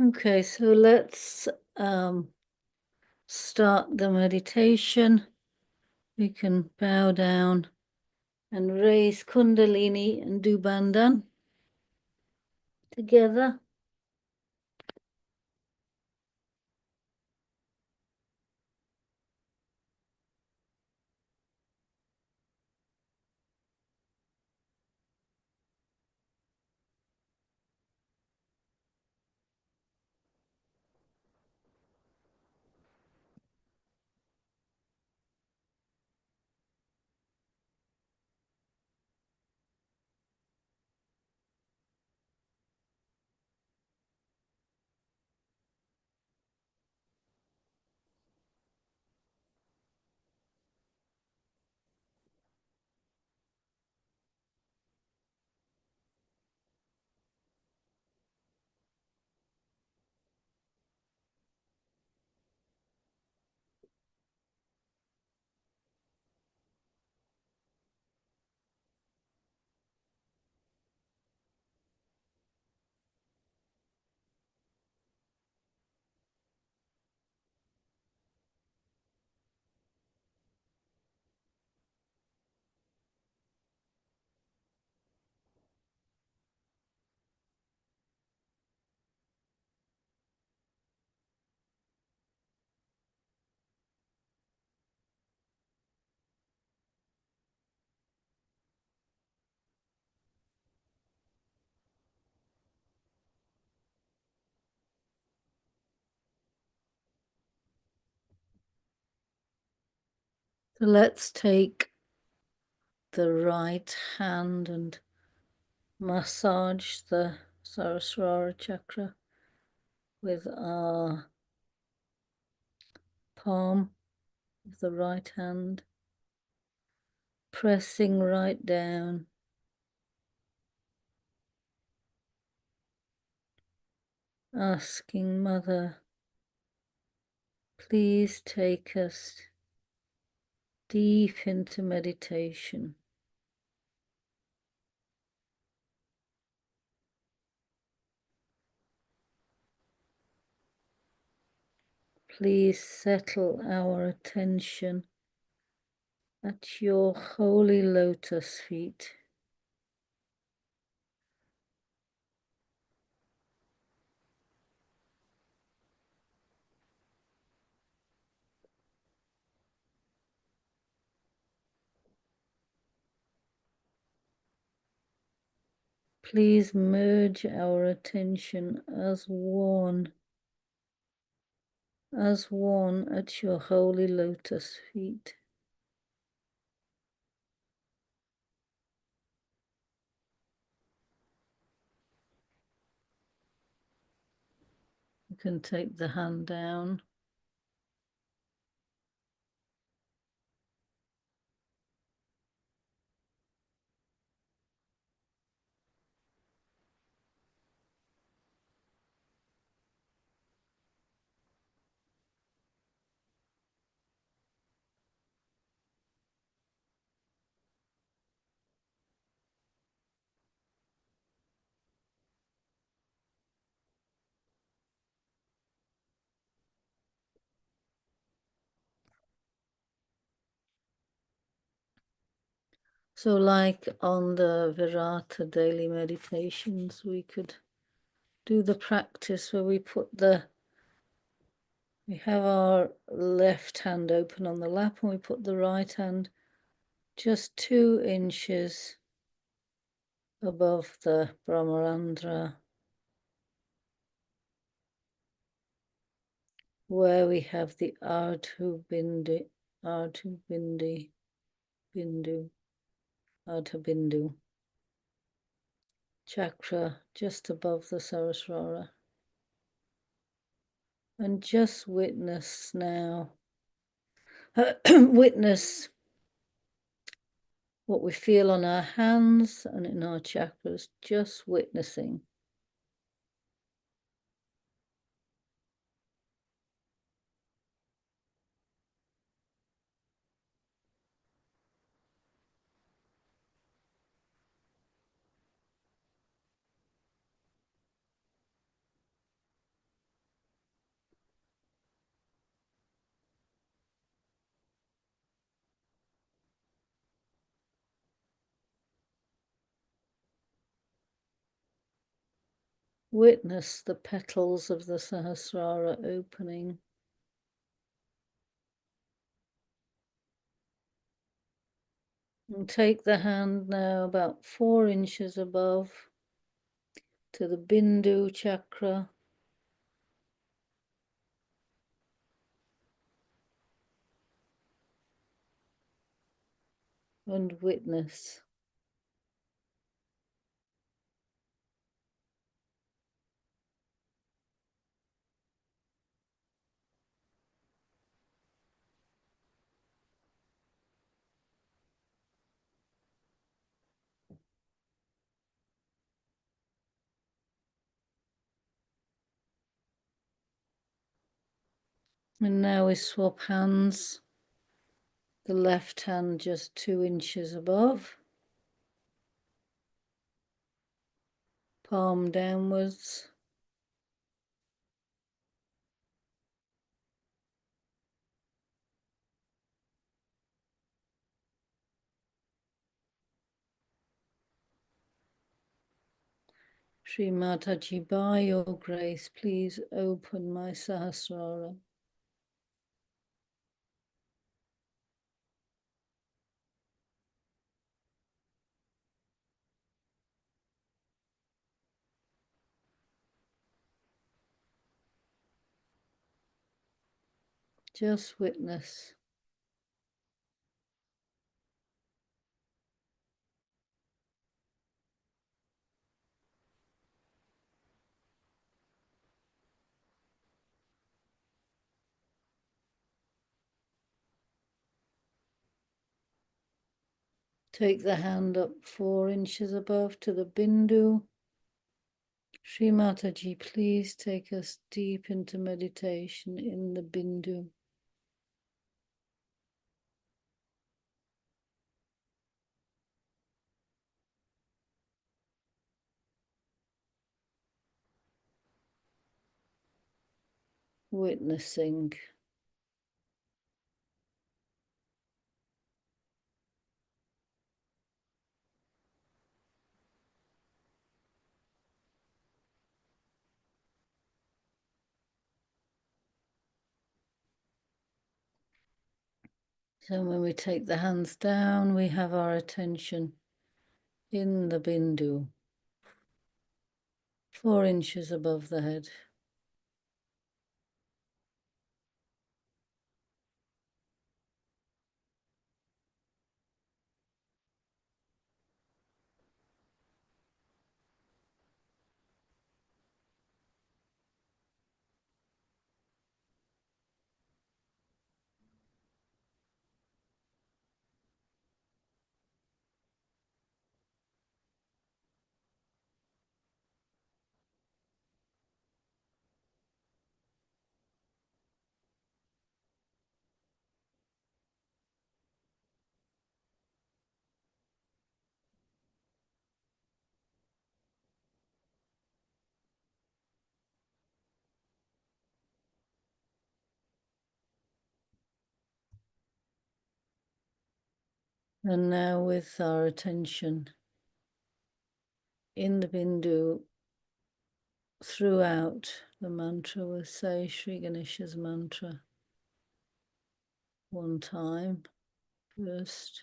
Okay, so let's start the meditation. We can bow down and raise Kundalini and do Bandhan together. So let's take the right hand and massage the Saraswara chakra with our palm of the right hand, pressing right down, asking Mother, please take us deep into meditation. Please settle our attention at your holy lotus feet. Please merge our attention as one at your holy lotus feet. You can take the hand down. So like on the Virata daily meditations, we could do the practice where we have our left hand open on the lap and we put the right hand just 2 inches above the Brahmarandra, where we have the Ardha Bindu chakra just above the Saraswara. And just witness now, witness what we feel on our hands and in our chakras, just witnessing. Witness the petals of the Sahasrara opening. And take the hand now about 4 inches above to the Bindu chakra. And witness. And now we swap hands. The left hand just 2 inches above. Palm downwards. Shri Mataji, by your grace, please open my Sahasrara. Just witness. Take the hand up 4 inches above to the Bindu. Shri Mataji, please take us deep into meditation in the Bindu. Witnessing. So when we take the hands down, we have our attention in the Bindu, 4 inches above the head. And now with our attention in the Bindu, throughout the mantra, we'll say Sri Ganesha's mantra one time first.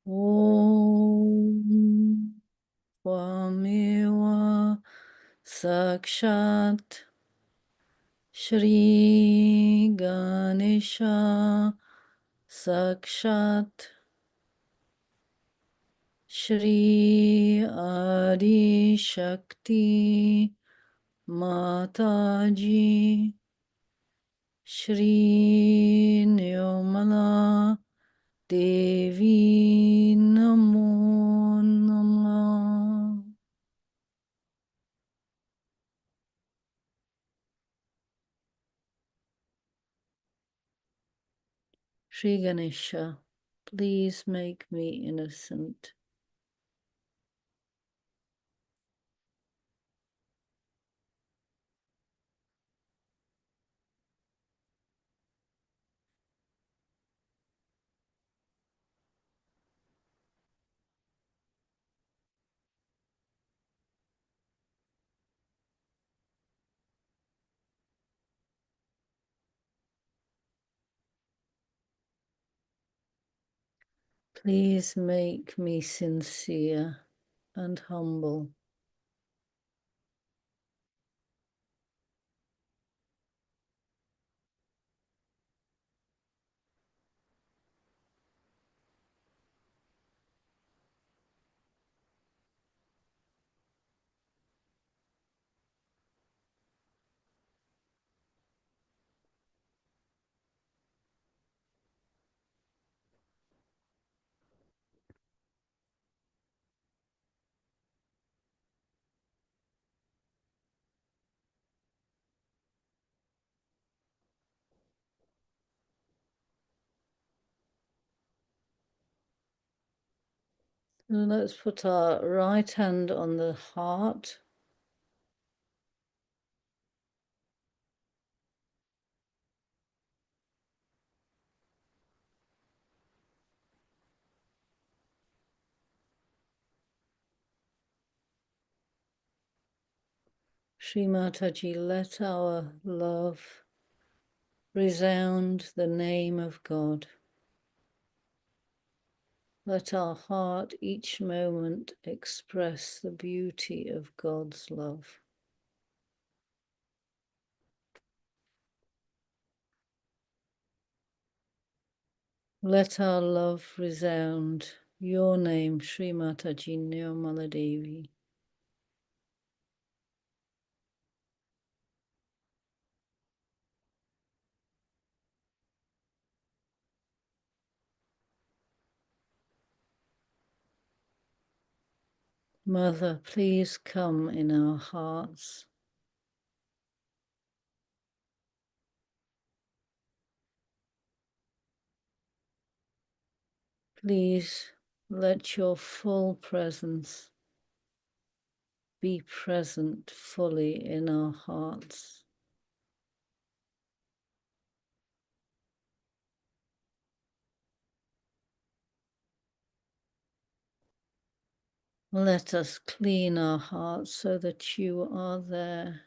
Om Tvameva Sakshat Shri Ganesha Sakshat Shri Adi Shakti Mataji Shri Nirmala Devi Namo Namah. Shri Ganesha, please make me innocent. Please make me sincere and humble. Let's put our right hand on the heart. Shri Mataji, let our love resound the name of God. Let our heart each moment express the beauty of God's love. Let our love resound your name, Shri Mataji Nirmala Devi. Mother, please come in our hearts. Please let your full presence be present fully in our hearts. Let us clean our hearts so that you are there.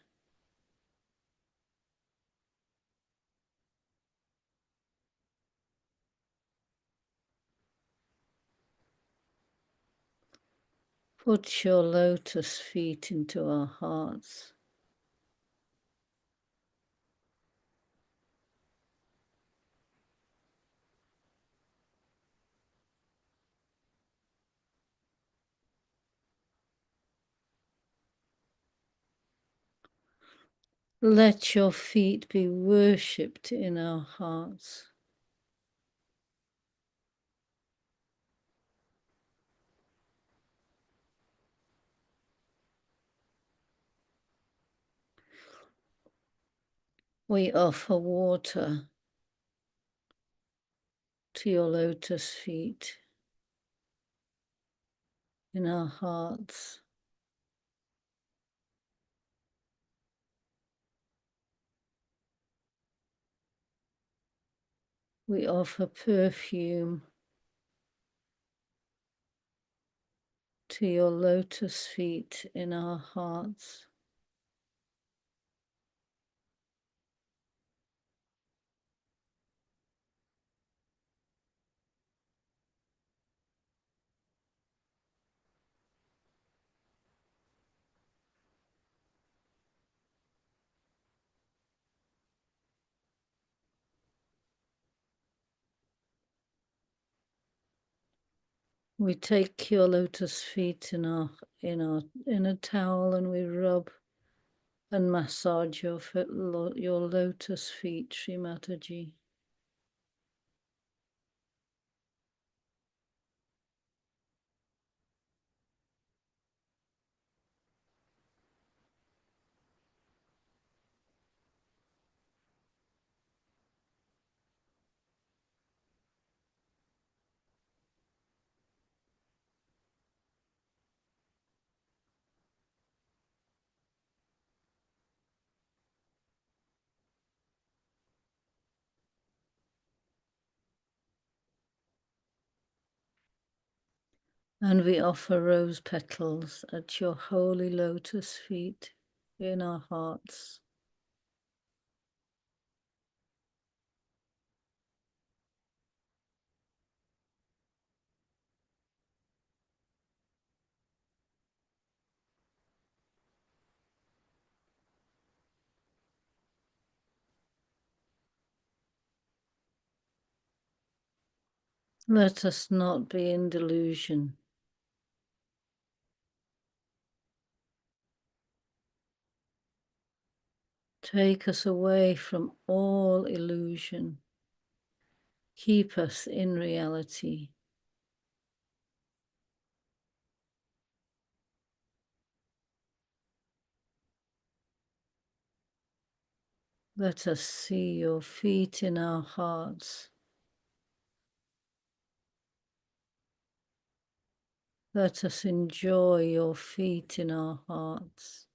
Put your lotus feet into our hearts. Let your feet be worshipped in our hearts. We offer water to your lotus feet in our hearts. We offer perfume to your lotus feet in our hearts. We take your lotus feet in a towel and we rub and massage your lotus feet, Shri Mataji. And we offer rose petals at your holy lotus feet in our hearts. Let us not be in delusion. Take us away from all illusion. Keep us in reality. Let us see your feet in our hearts. Let us enjoy your feet in our hearts.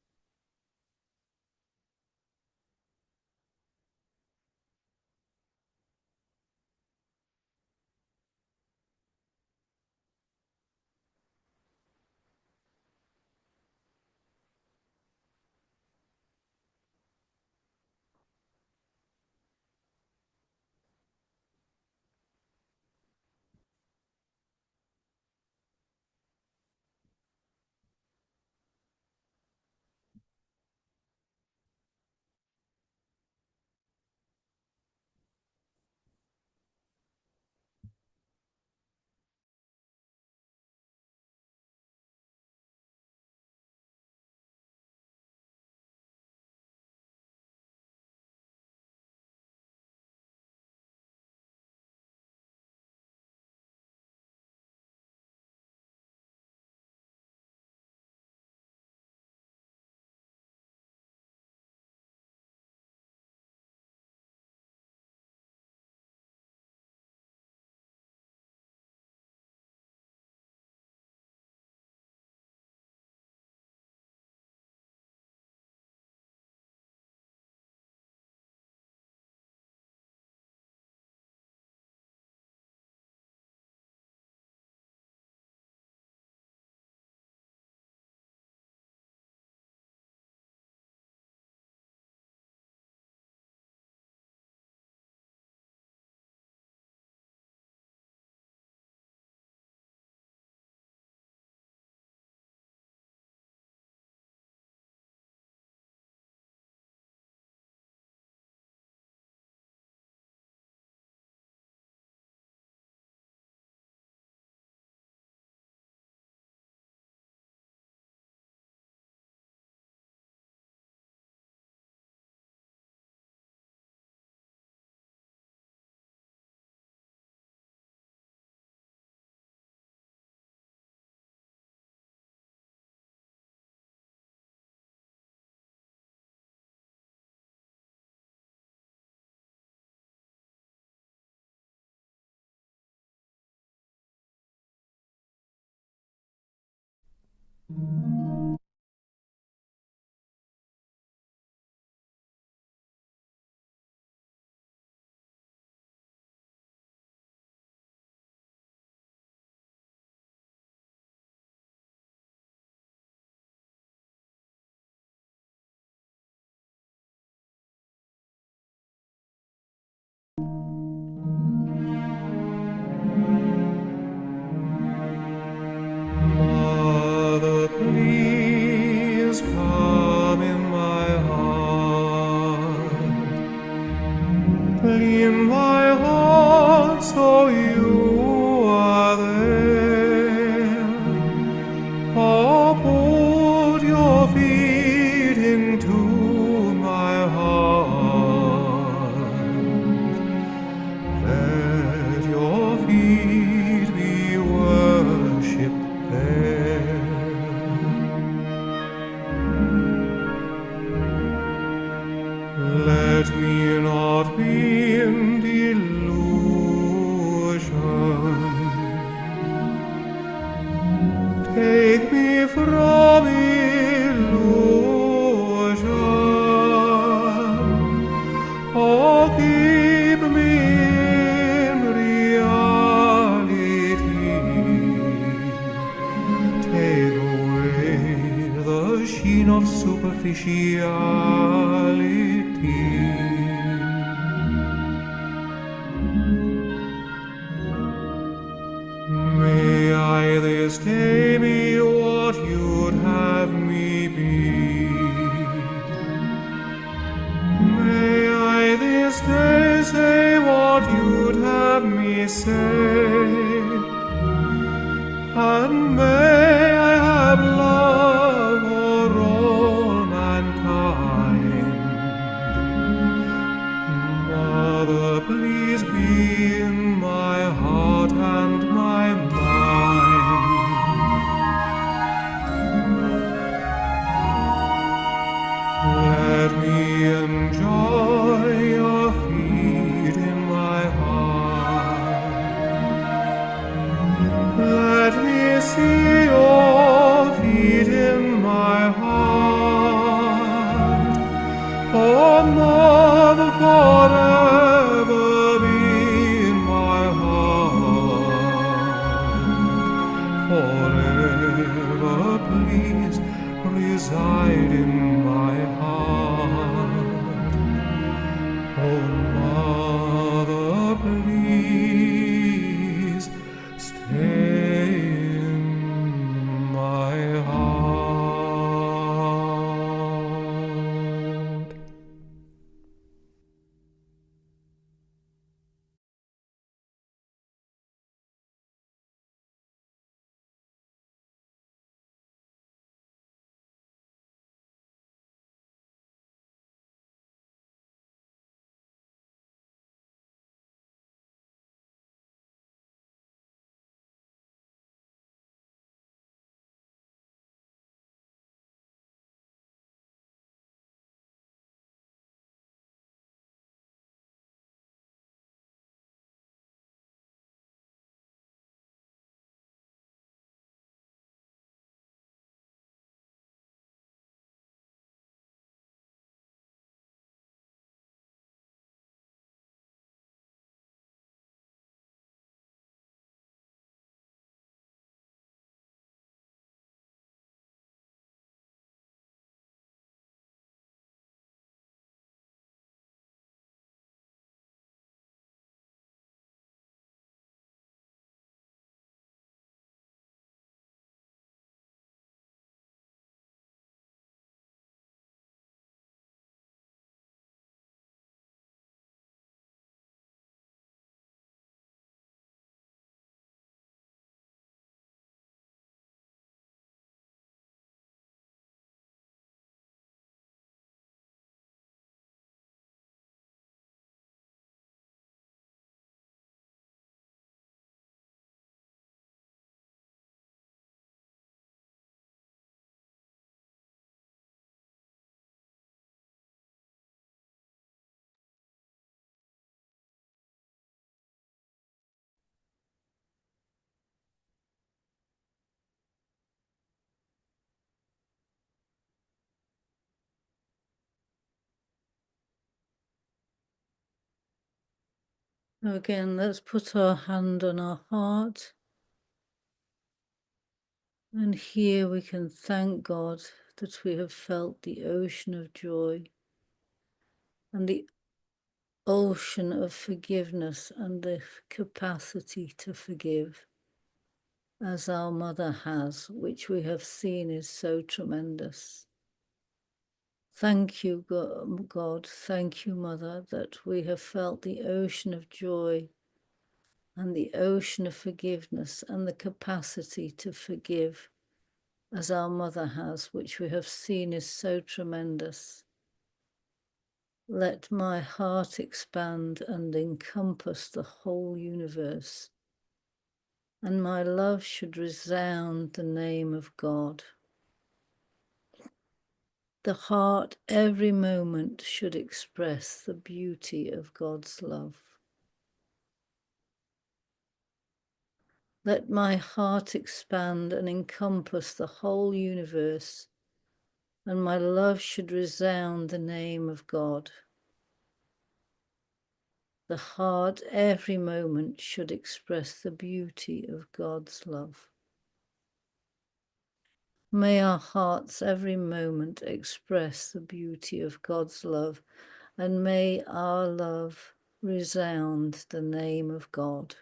Father, please come in my heart. Clean my heart so you are there. Oh, put your feet into my heart. Let your feet be worshipped there. Let me not be in delusion. Take me from illusion. Oh, keep me in reality. Take away the sheen of superficiality. May I this day be what you'd have me be. May I this day say what you'd have me me say, and may I have love for all mankind. Mother, please be in my heart and my mind. Let me enjoy your feet in my heart. Let me see your feet in my heart. Oh, Mother, forever be in my heart. Forever, please reside in my heart. Oh, Mother, please stay in my heart. Again, let's put our hand on our heart. And here we can thank God that we have felt the ocean of joy and the ocean of forgiveness and the capacity to forgive as our mother has, which we have seen is so tremendous. Thank you, God. Thank you, Mother, that we have felt the ocean of joy and the ocean of forgiveness and the capacity to forgive as our mother has, which we have seen is so tremendous. Let my heart expand and encompass the whole universe, and my love should resound the name of God. The heart every moment should express the beauty of God's love. Let my heart expand and encompass the whole universe, and my love should resound the name of God. The heart every moment should express the beauty of God's love. May our hearts every moment express the beauty of God's love, and may our love resound the name of God.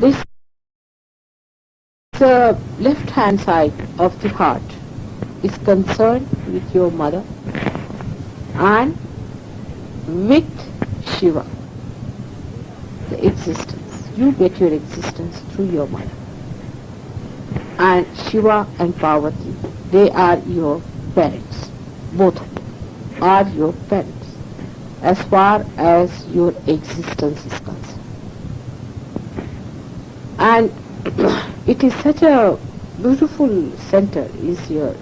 This left hand side of the heart is concerned with your mother and with Shiva, the existence. You get your existence through your mother. And Shiva and Parvati, they are your parents. Both of them are your parents as far as your existence is concerned. And it is such a beautiful center, is your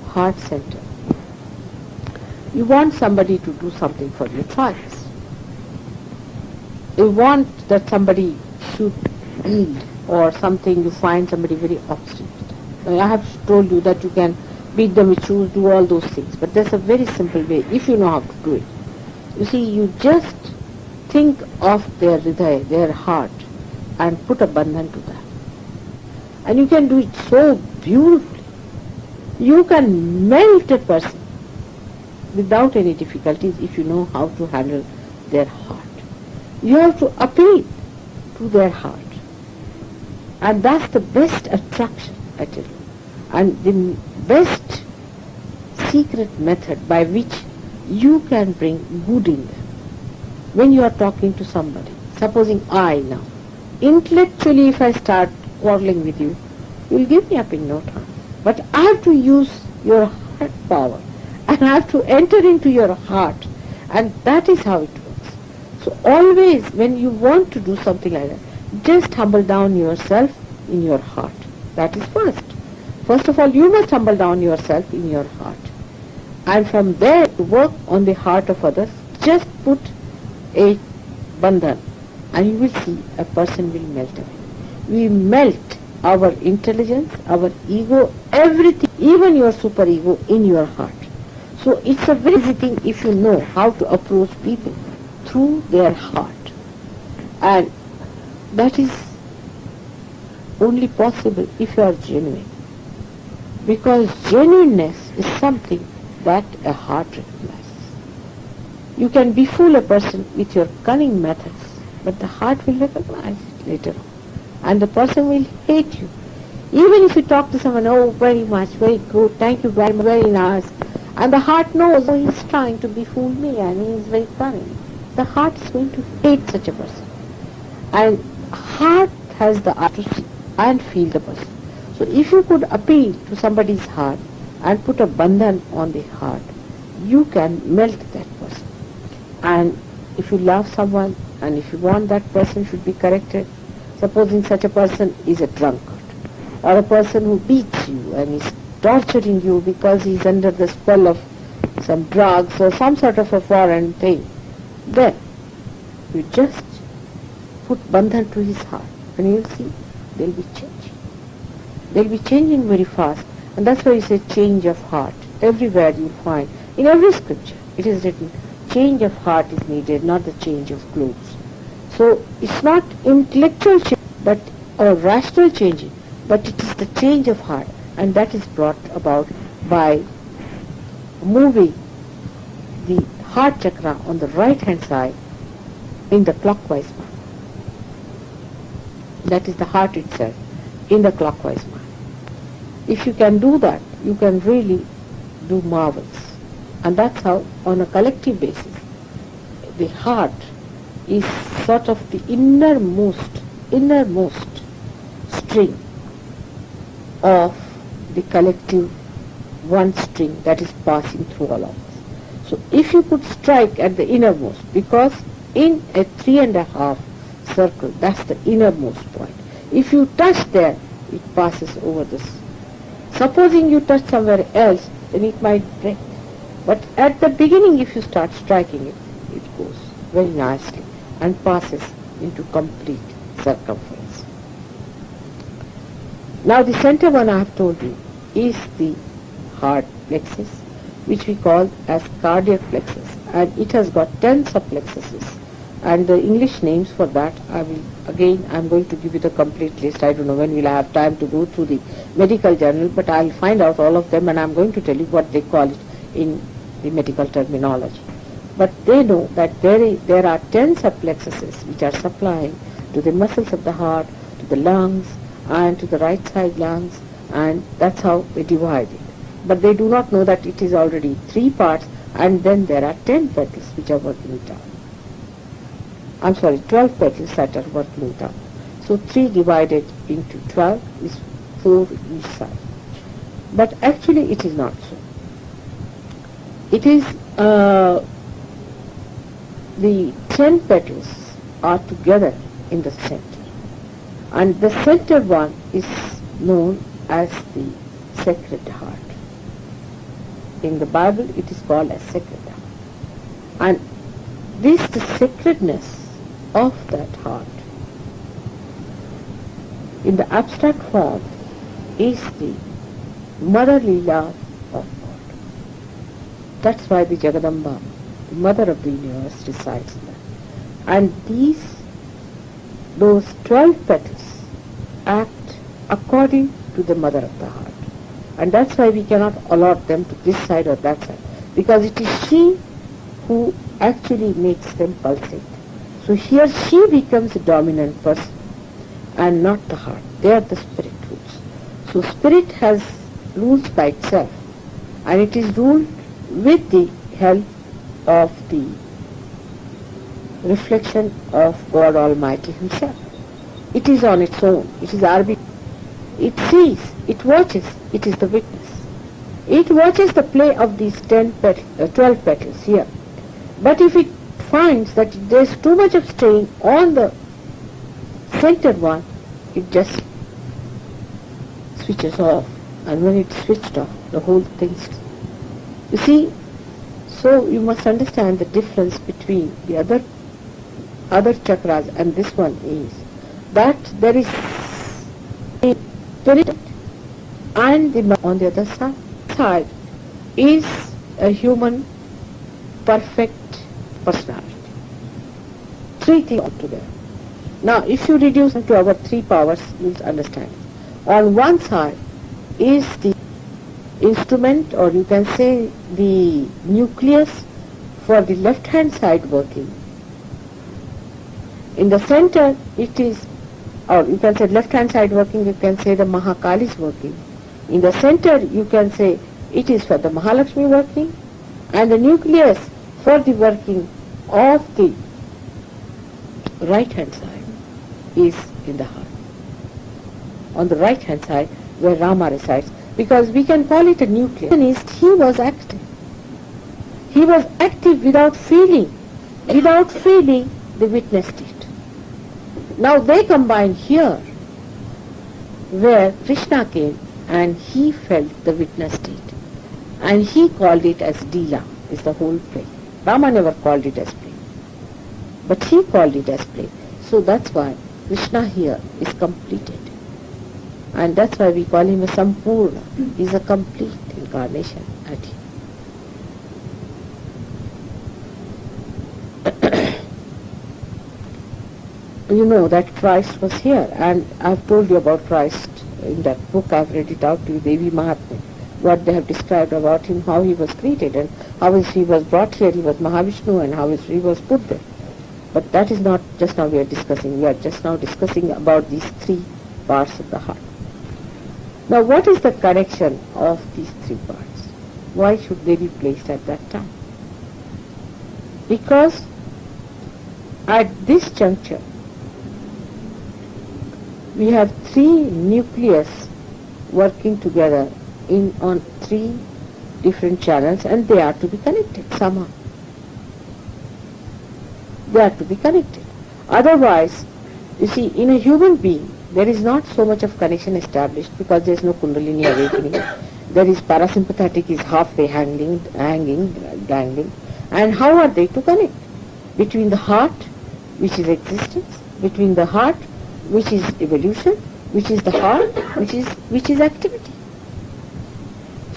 heart center. You want somebody to do something for your choice. You want that somebody should yield, or something you find somebody very obstinate. I have told you that you can beat them with shoes, do all those things, but there's a very simple way if you know how to do it. You see, you just think of their hridaya, their heart, and put a bandhan to that. And you can do it so beautifully. You can melt a person without any difficulties if you know how to handle their heart. You have to appeal to their heart. And that's the best attraction, I tell you. And the best secret method by which you can bring good in them. When you are talking to somebody, supposing I now, intellectually if I start quarreling with you, you'll give me up in no time. But I have to use your heart power, and I have to enter into your heart, and that is how it works. So always when you want to do something like that, just humble down yourself in your heart. That is first. First of all, you must humble down yourself in your heart. And from there to work on the heart of others, just put a bandhan and you will see a person will melt away. We melt our intelligence, our ego, everything, even your superego in your heart. So it's a very easy thing if you know how to approach people through their heart. And that is only possible if you are genuine. Because genuineness is something that a heart recognizes. You can befool a person with your cunning methods, but the heart will recognize it later on. And the person will hate you. Even if you talk to someone, oh, very much, very good, thank you very much, very nice. And the heart knows, oh, he's trying to befool me and he is very cunning. The heart is going to hate such a person. And heart has the eye to see and feel the person. So if you could appeal to somebody's heart and put a bandhan on the heart, you can melt that person. And if you love someone and if you want that person should be corrected, supposing such a person is a drunkard or a person who beats you and is torturing you because he is under the spell of some drugs or some sort of a foreign thing, then you just put bandhan to his heart and you'll see they'll be changing. They'll be changing very fast, and that's why you say change of heart. Everywhere you'll find, in every scripture, it is written, change of heart is needed, not the change of clothes. So it's not intellectual change, but or rational changing, but it is the change of heart, and that is brought about by moving the heart chakra on the right hand side in the clockwise manner. That is the heart itself in the clockwise manner. If you can do that, you can really do marvels. And that's how, on a collective basis, the heart is sort of the innermost string of the collective one string that is passing through all of us. So if you could strike at the innermost, because in a 3.5 circle, that's the innermost point. If you touch there, it passes over this. Supposing you touch somewhere else, then it might break. But at the beginning, if you start striking it, it goes very nicely and passes into complete circumference. Now the center one I have told you is the heart plexus, which we call as cardiac plexus, and it has got 10 subplexuses. And the English names for that, I'm going to give you the complete list. I don't know when we'll have time to go through the medical journal, but I'll find out all of them and I'm going to tell you what they call it in the medical terminology. But they know that there are 10 subplexuses which are supplying to the muscles of the heart the lungs and to the right side lungs, and that's how they divide it. But they do not know that it is already 3 parts, and then there are 10 petals which are working down. 12 petals that are working down. So 3 divided into 12 is 4 each side. But actually it is not so. It is the 10 petals are together in the center. And the center one is known as the Sacred Heart. In the Bible it is called as Sacred Heart. And the sacredness of that heart in the abstract form is the motherly love of God. That's why the Jagadamba, the mother of the universe, resides there. And those 12 petals act according to the mother of the heart. And that's why we cannot allot them to this side or that side, because it is she who actually makes them pulsate. So here she becomes the dominant person and not the heart. They are the spirit rules. So spirit has rules by itself, and it is ruled with the help of the reflection of God Almighty Himself. It is on its own. It is arbitrary. It sees, it watches, it is the witness. It watches the play of these 12 petals here. But if it finds that there is too much of strain on the centered one, it just switches off. And when it's switched off, the whole thing. You see, so you must understand the difference between the other chakras and this one is that there is a spirit, and on the other side is a human perfect personality. 3 things altogether. Now, if you reduce them to our 3 powers, you will understand. On one side is the instrument, or you can say the nucleus for the left-hand side working. In the center, it is, or you can say left-hand side working, you can say the Mahakali is working. In the center, you can say it is for the Mahalakshmi working, and the nucleus for the working of the right-hand side is in the heart. On the right-hand side, where Rama resides, because we can call it a nucleus. He was active. He was active without feeling. Without feeling, they witnessed it. Now they combine here, where Krishna came and he felt the witness state. And he called it as Leela, is the whole play. Rama never called it as play, but he called it as play. So that's why Krishna here is completed. And that's why we call him a Sampurna. He's a complete incarnation at him. You know that Christ was here, and I've told you about Christ in that book. I've read it out to you, Devi Mahatmya, what they have described about him, how he was created, and how he was brought here. He was Mahavishnu, and how he was put there. But that is not just now we are discussing. We are just now discussing about these 3 parts of the heart. Now, what is the connection of these 3 parts? Why should they be placed at that time? Because at this juncture, we have 3 nucleus working together on 3 different channels, and they are to be connected somehow. They are to be connected. Otherwise, you see, in a human being, there is not so much of connection established because there is no Kundalini awakening. There is parasympathetic is halfway dangling. And how are they to connect? Between the heart, which is existence, between the heart, which is evolution, which is the heart, which is activity.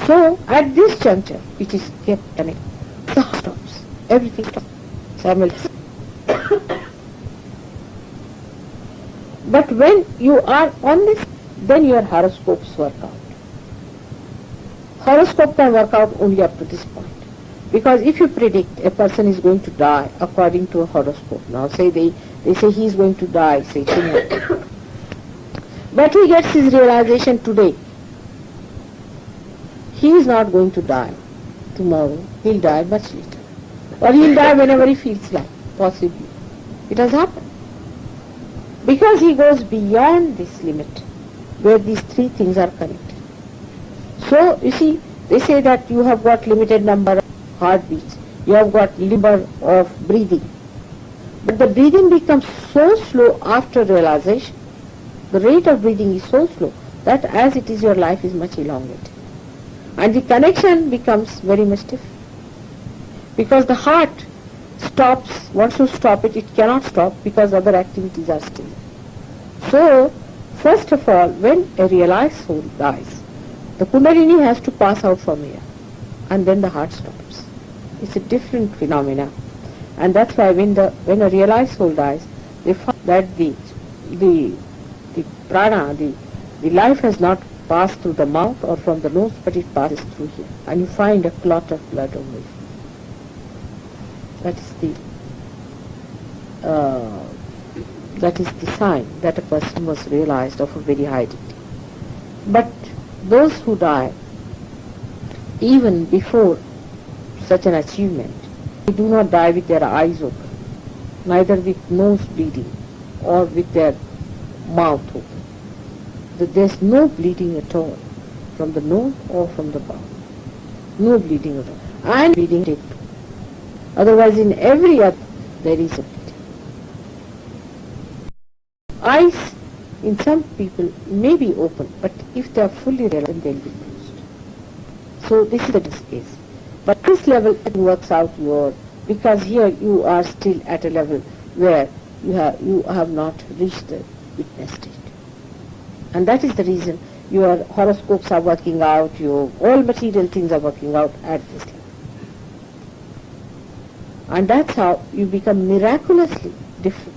So at this juncture, it is kept connected. The heart stops. Everything stops. Simultaneously. But when you are on this, then your horoscopes work out. Horoscope can work out only up to this point. Because if you predict a person is going to die according to a horoscope, now say they say he is going to die, say tomorrow. But he gets his realization today. He is not going to die tomorrow. He'll die much later. Or he'll die whenever he feels like, possibly. It has happened. Because he goes beyond this limit where these three things are connected. So, you see, they say that you have got limited number of heartbeats. You have got number of breathing. But the breathing becomes so slow after realization. The rate of breathing is so slow that as it is, your life is much elongated. And the connection becomes very much different. Because the heart wants to stop it, it cannot stop because other activities are still. So, first of all, when a realized soul dies, the Kundalini has to pass out from here, and then the heart stops. It's a different phenomena, and that's why when a realized soul dies, they find that the prana, the life has not passed through the mouth or from the nose, but it passes through here, and you find a clot of blood over it. Uh, that is the sign that a person was realized of a very high degree. But those who die even before such an achievement, they do not die with their eyes open, neither with nose bleeding or with their mouth open. There's no bleeding at all from the nose or from the mouth. No bleeding at all. And bleeding take place. Otherwise in every other there is a bleeding. Eyes in some people may be open, but if they are fully realized, they'll be closed. So this is the case. But this level it works out because here you are still at a level where you have not reached the witness state. And that is the reason your horoscopes are working out, your all material things are working out at this level. And that's how you become miraculously different.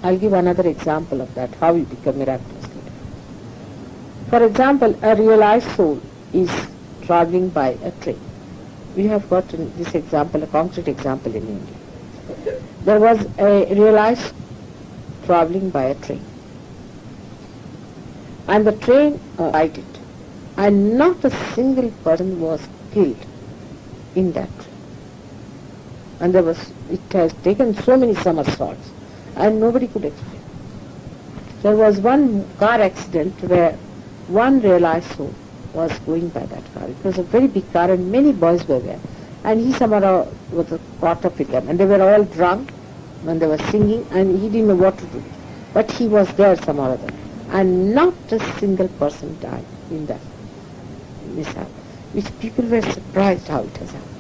I'll give another example of that, how you become miraculously different. For example, a realized soul is traveling by a train. We have got in this example, a concrete example in India. There was a realized traveling by a train. And the train collided. And not a single person was killed in that train. And it has taken so many somersaults. And nobody could explain. There was one car accident where one realized soul was going by that car. It was a very big car and many boys were there. And he somehow was caught up with them. And they were all drunk when they were singing and he didn't know what to do. But he was there somehow or other. And not a single person died in that mishap, which people were surprised how it has happened.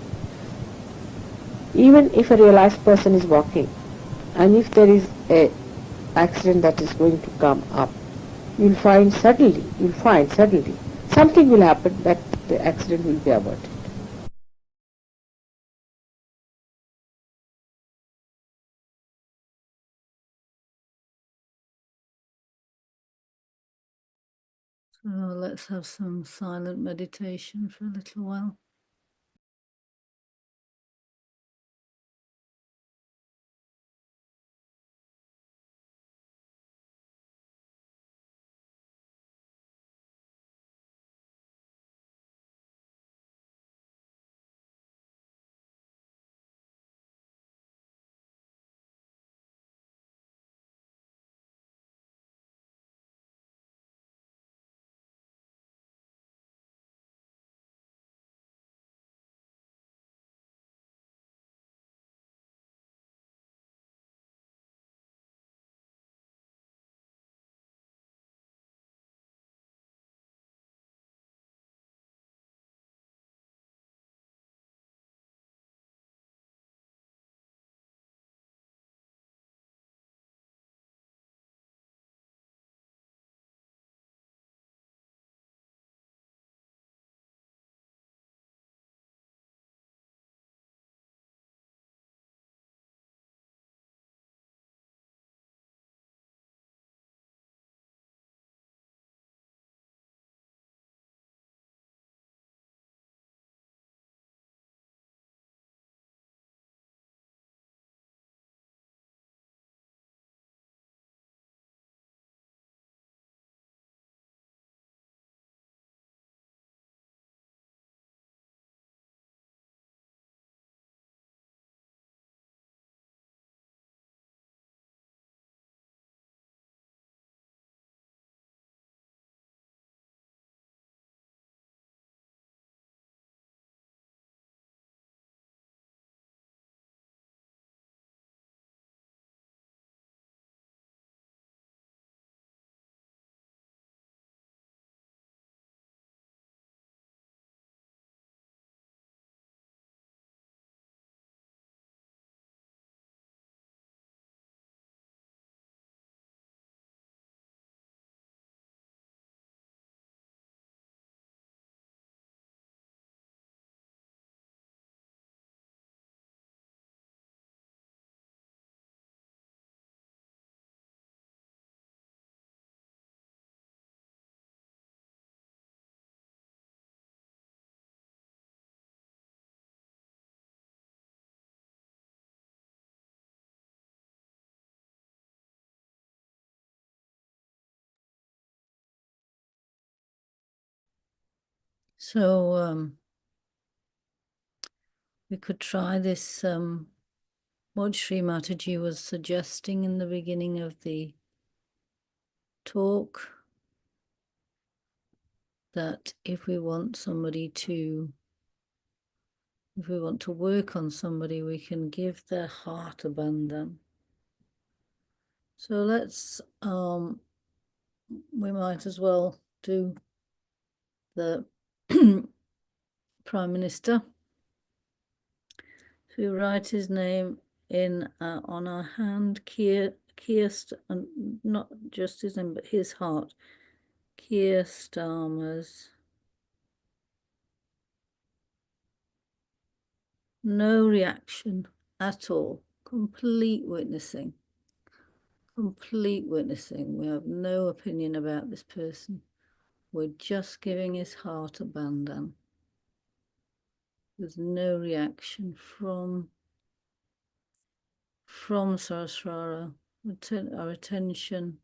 Even if a realized person is walking, and if there is a accident that is going to come up, you'll find suddenly, something will happen that the accident will be averted. So let's have some silent meditation for a little while. So we could try this, what Sri Mataji was suggesting in the beginning of the talk, that if we want to work on somebody, we can give their heart a bandhan. So let's, we might as well do the Prime Minister. So we write his name in on our hand, Keir, and not just his name, but his heart. Keir Starmer's. No reaction at all. Complete witnessing. Complete witnessing. We have no opinion about this person. We're just giving his heart a bandhan. With no reaction from Saraswara. Our attention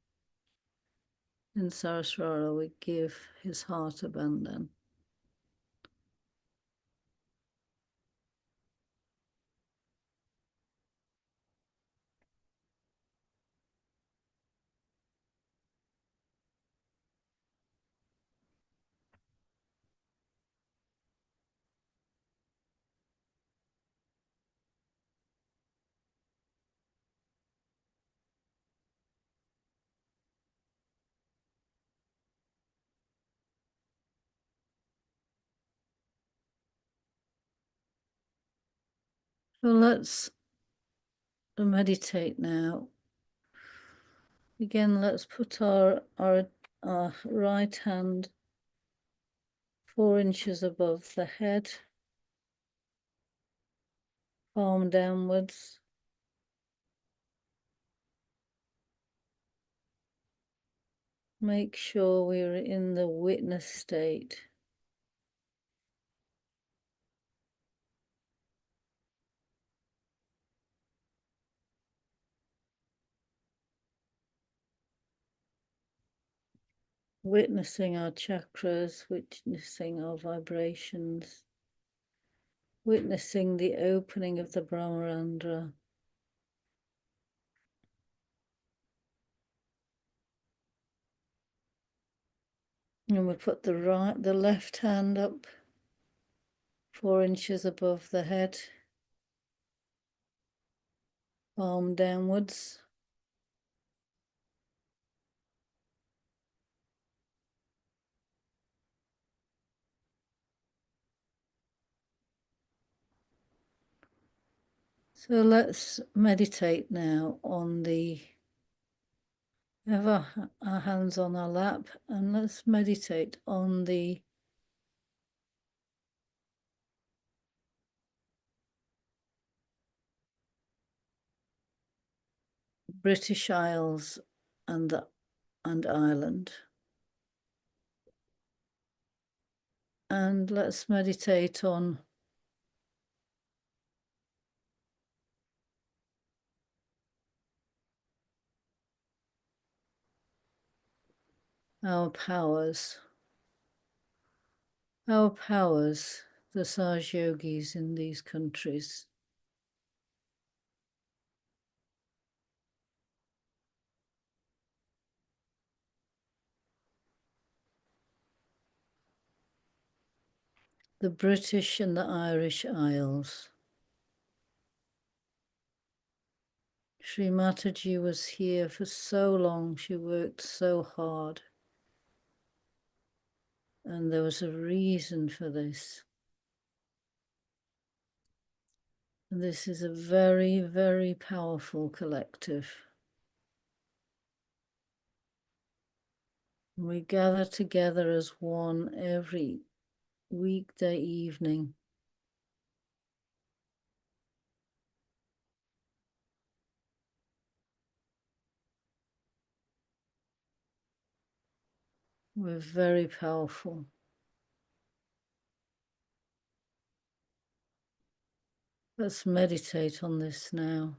in Saraswara, we give his heart a bandhan. So let's meditate now. Again, let's put our right hand 4 inches above the head, palm downwards. Make sure we're in the witness state. Witnessing our chakras, witnessing our vibrations, witnessing the opening of the Brahmarandra. And we put the left hand up 4 inches above the head, palm downwards. So let's meditate now on have our hands on our lap, and let's meditate on the British Isles and Ireland. And let's meditate on our powers, the Saj Yogis in these countries. The British and the Irish Isles. Sri Mataji was here for so long, she worked so hard. And there was a reason for this. And this is a very, very powerful collective. We gather together as one every weekday evening. We're very powerful. Let's meditate on this now.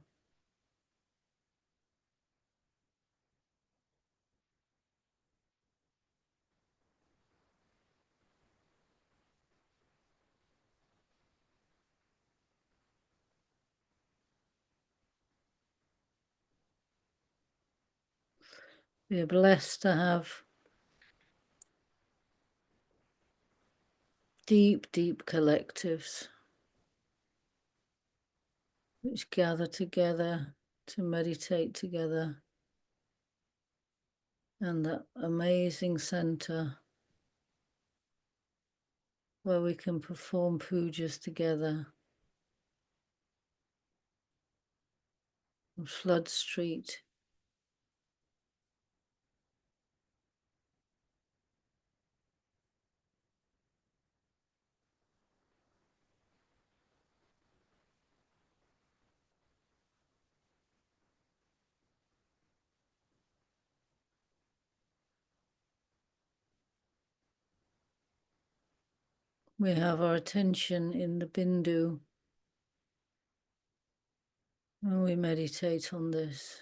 We're blessed to have deep, deep collectives which gather together to meditate together, and that amazing center where we can perform pujas together on Flood Street. We have our attention in the Bindu when we meditate on this.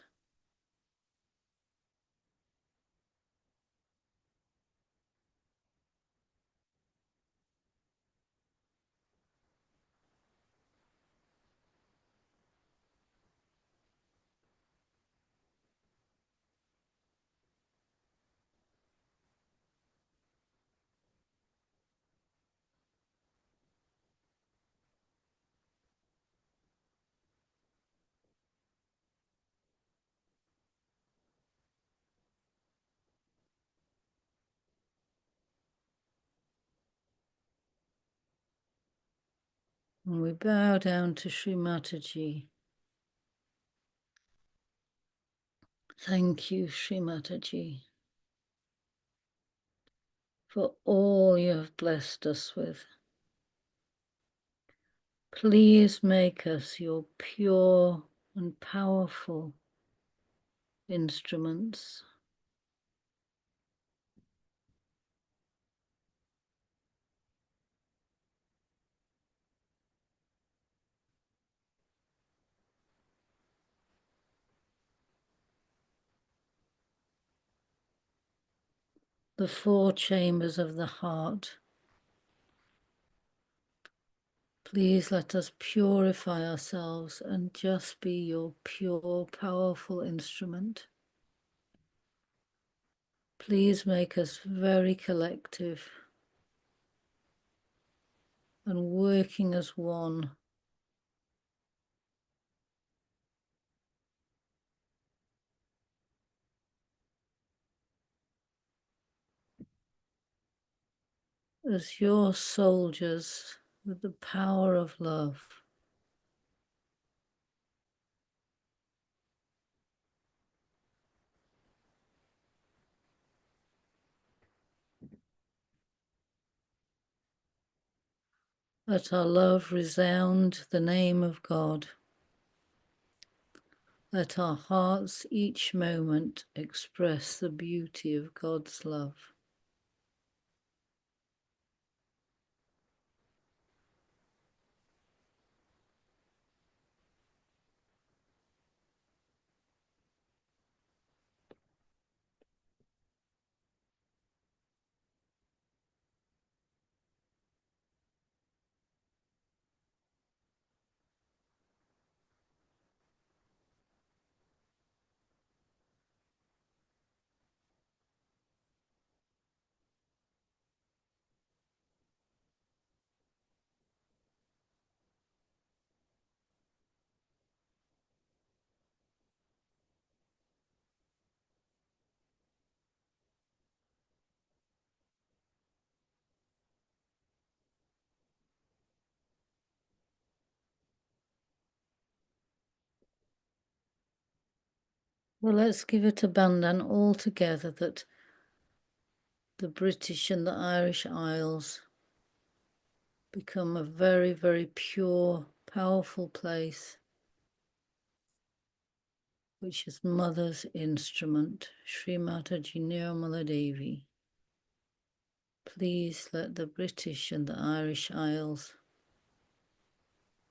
And we bow down to Sri Mataji. Thank you, Sri Mataji, for all you have blessed us with. Please make us your pure and powerful instruments. The four chambers of the heart. Please let us purify ourselves and just be your pure, powerful instrument. Please make us very collective and working as one. As your soldiers with the power of love. Let our love resound the name of God. Let our hearts each moment express the beauty of God's love. Well, let's give it a bandan all together that the British and the Irish Isles become a very, very pure, powerful place, which is Mother's instrument, Sri Mataji Nirmala Devi. Please let the British and the Irish Isles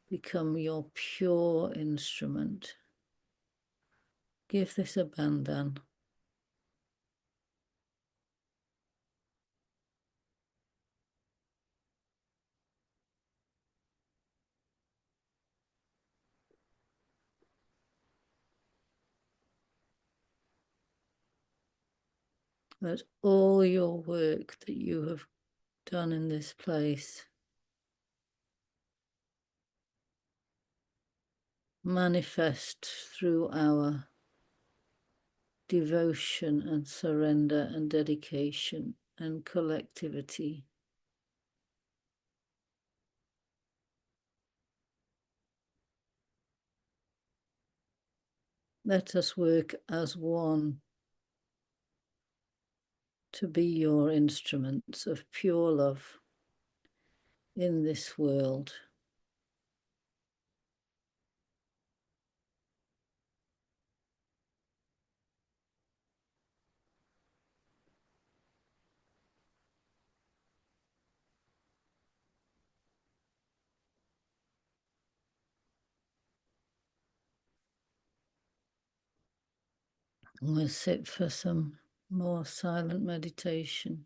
become your pure instrument. Give this a bandan. Let all your work that you have done in this place manifest through our devotion and surrender and dedication and collectivity. Let us work as one to be your instruments of pure love in this world. We'll sit for some more silent meditation.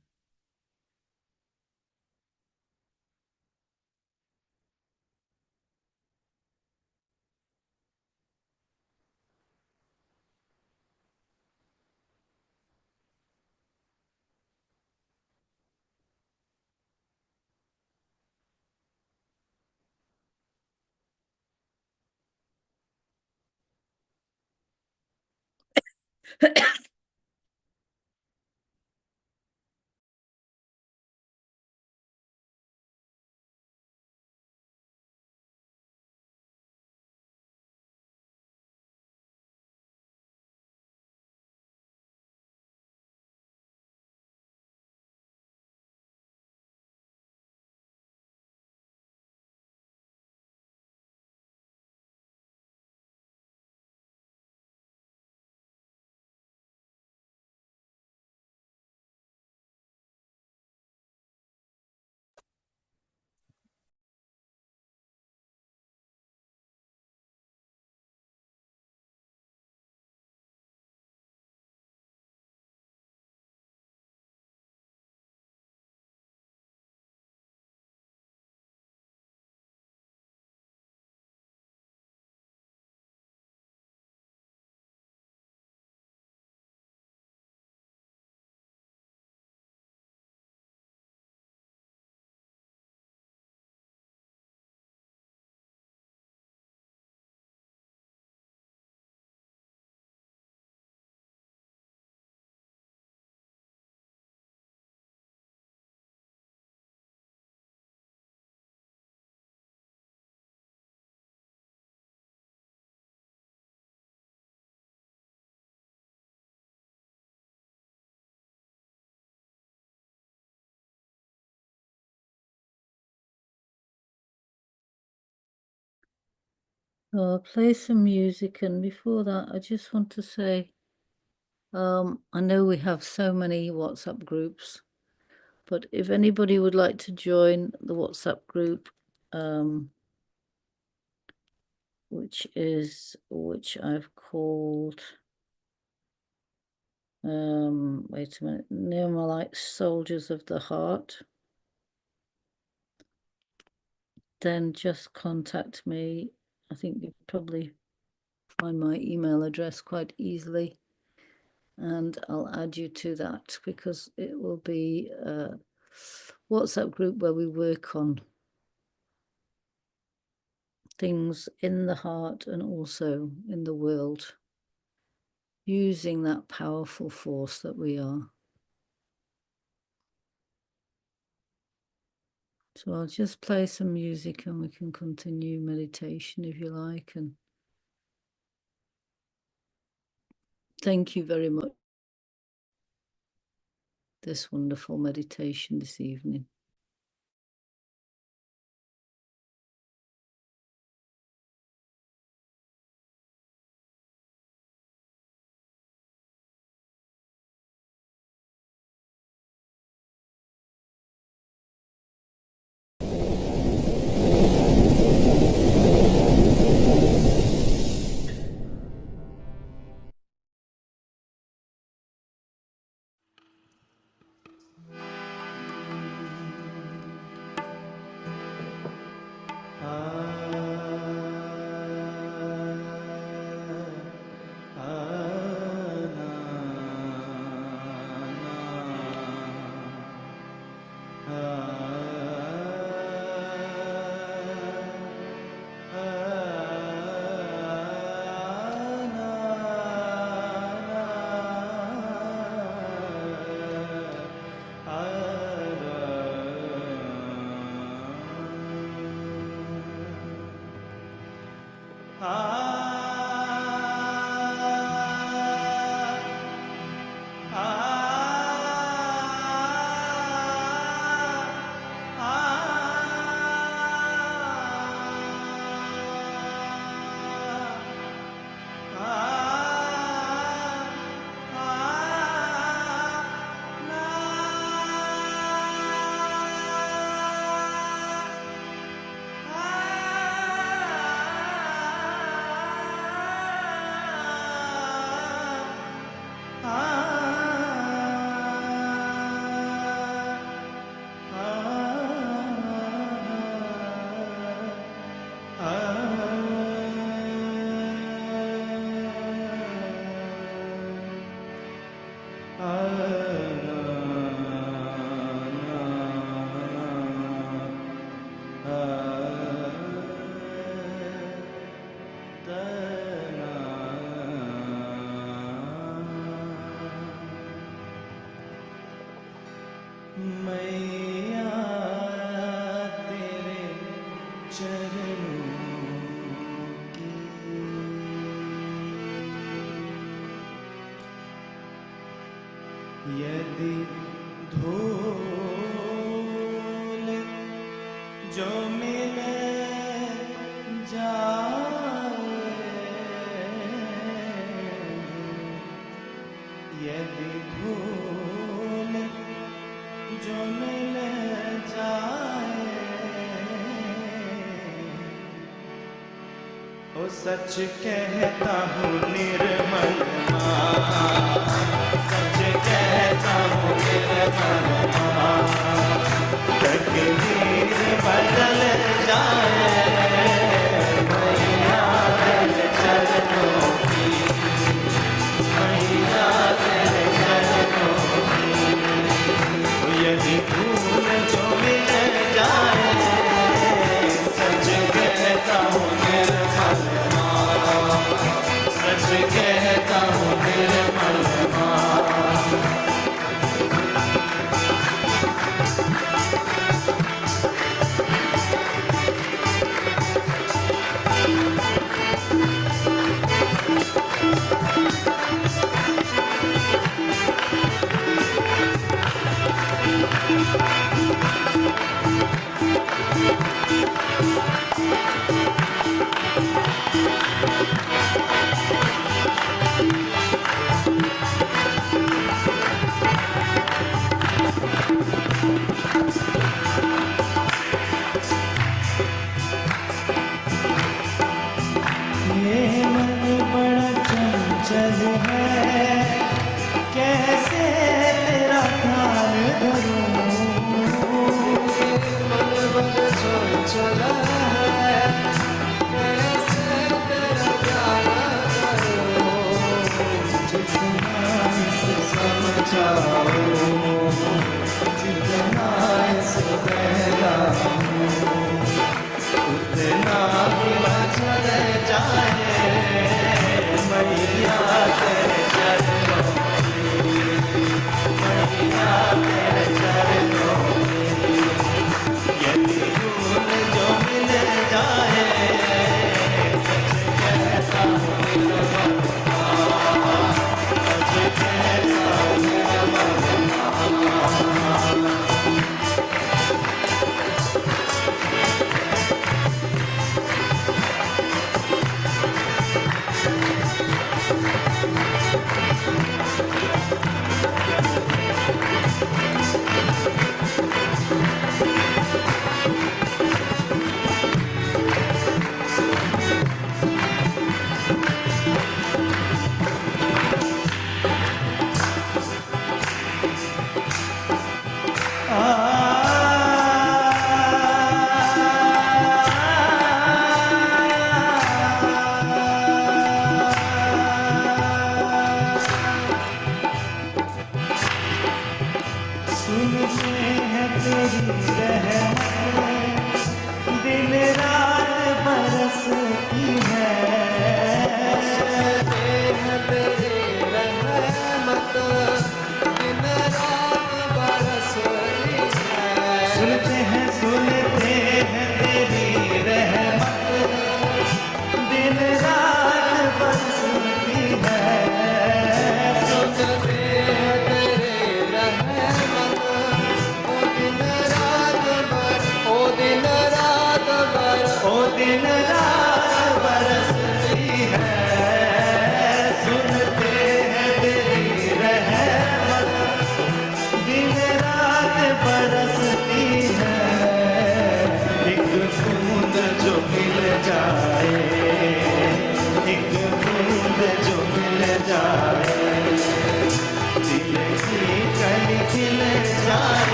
I'll play some music, and before that, I just want to say, I know we have so many WhatsApp groups, but if anybody would like to join the WhatsApp group, which I've called, wait a minute, Nirmalite Soldiers of the Heart, then just contact me. I think you probably find my email address quite easily, and I'll add you to that, because it will be a WhatsApp group where we work on things in the heart and also in the world, using that powerful force that we are. So I'll just play some music and we can continue meditation if you like. And thank you very much for this wonderful meditation this evening. यदि धूल जो मिल जाए, यदि धूल जो मिल जाए, ओ सच कहता हूँ निर्मल माँ, सच कहता हूँ निर्मल माँ, तकदीर बदल जाए मैया तेरे चरणों की, मैया तेरे चरणों की। यदि फूल जो मिल जाए, सच कहता हूँ निर्मल माँ, सच कहता हूँ निर्मल माँ।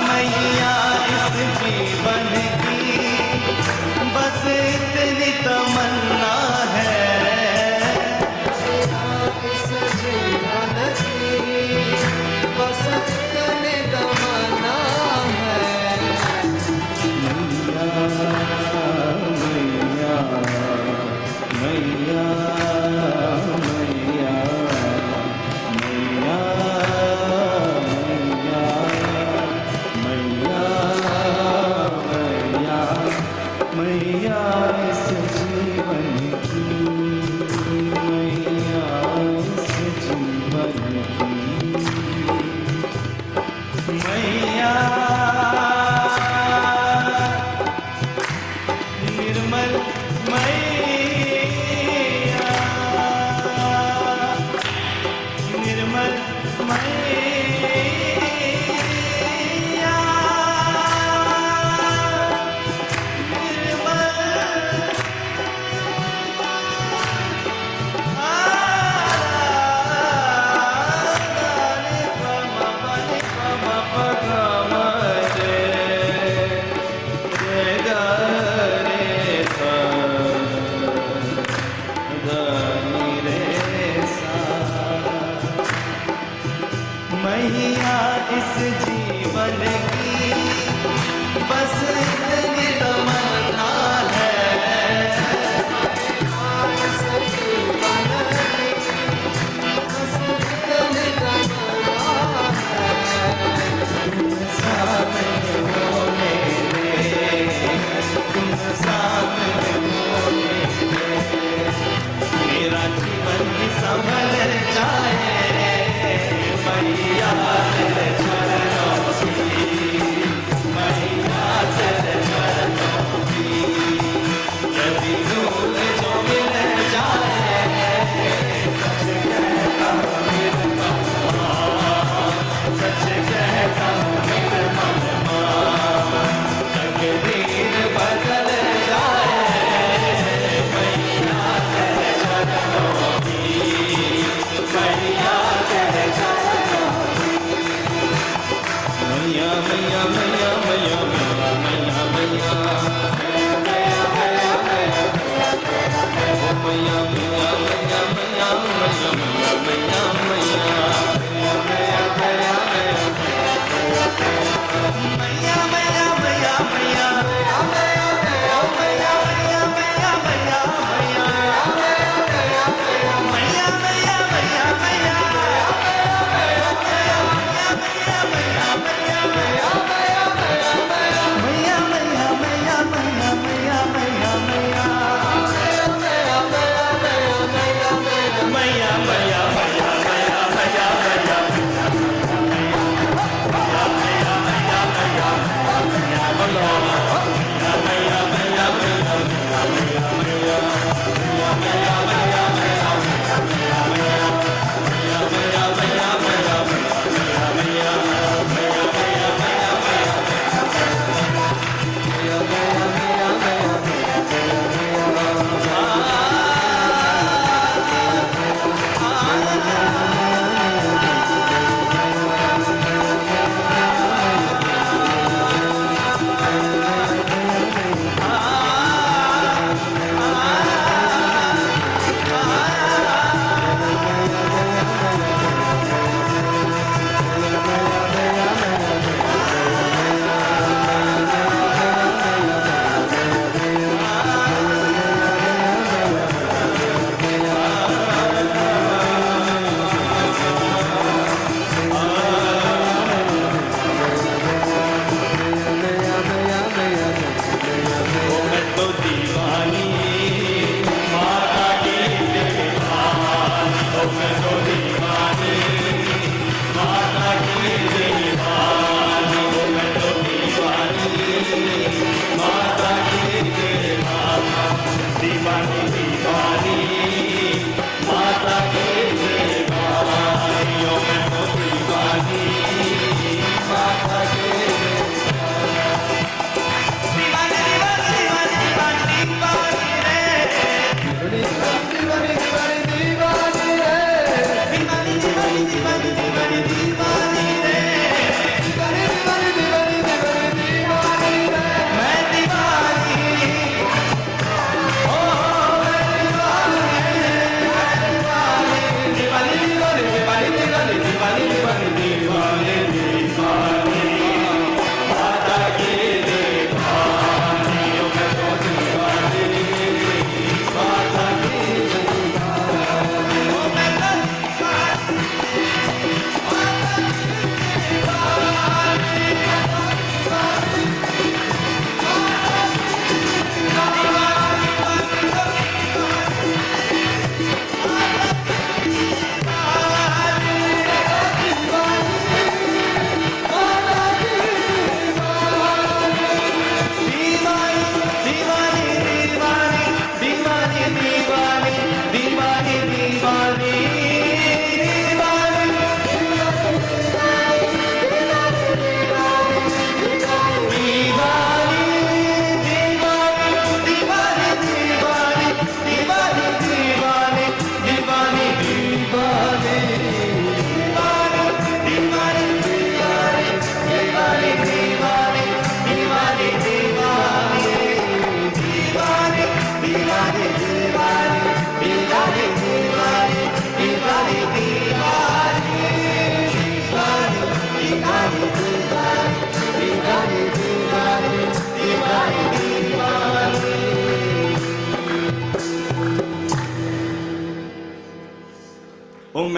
मैया इस जीवन की बस इतनी तमन्ना है, इस जीवन की बस इतनी तमन्ना है। मैया मैया मैया मैया मैया मैया मैया इस जीवन की, मैया इस जीवन की मैया निर्मल मैया निर्मल मैया मैया इस जीवन की बस इतनी तमन्ना है, इस जीवन की बस इतनी तमन्ना है। तुम साथ हो मेरे, तुम साथ हो मेरे, मेरा जीवन भी संभल जाए मैया तेरे चरणों की, मैया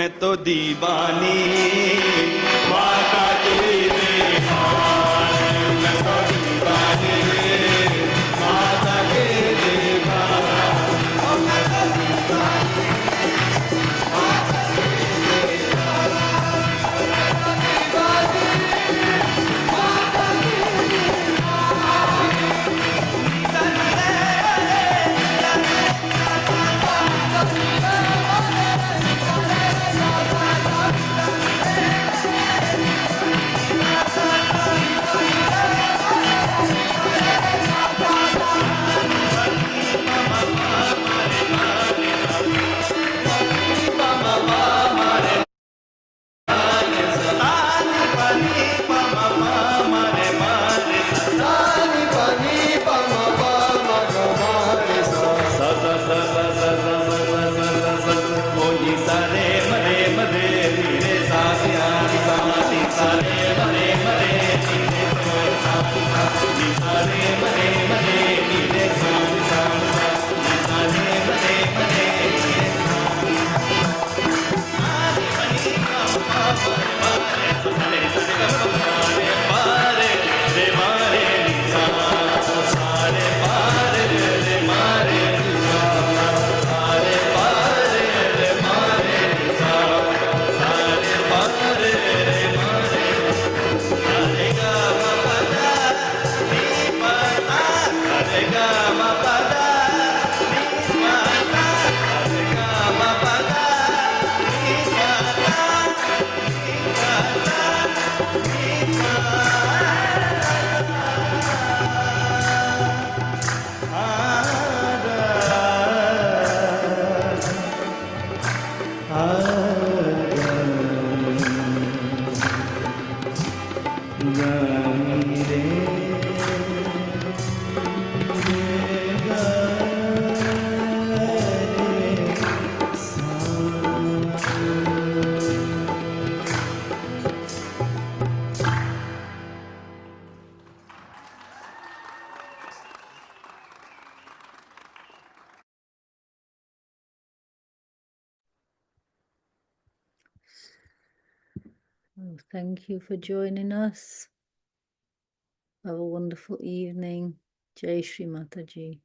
मैं तो दीवानी माता की दीवानी मैं तो दीवानी माता की दीवानी ओ मैं तो दीवानी माता की Oh, thank you for joining us. Have a wonderful evening. Jai Shri Mataji.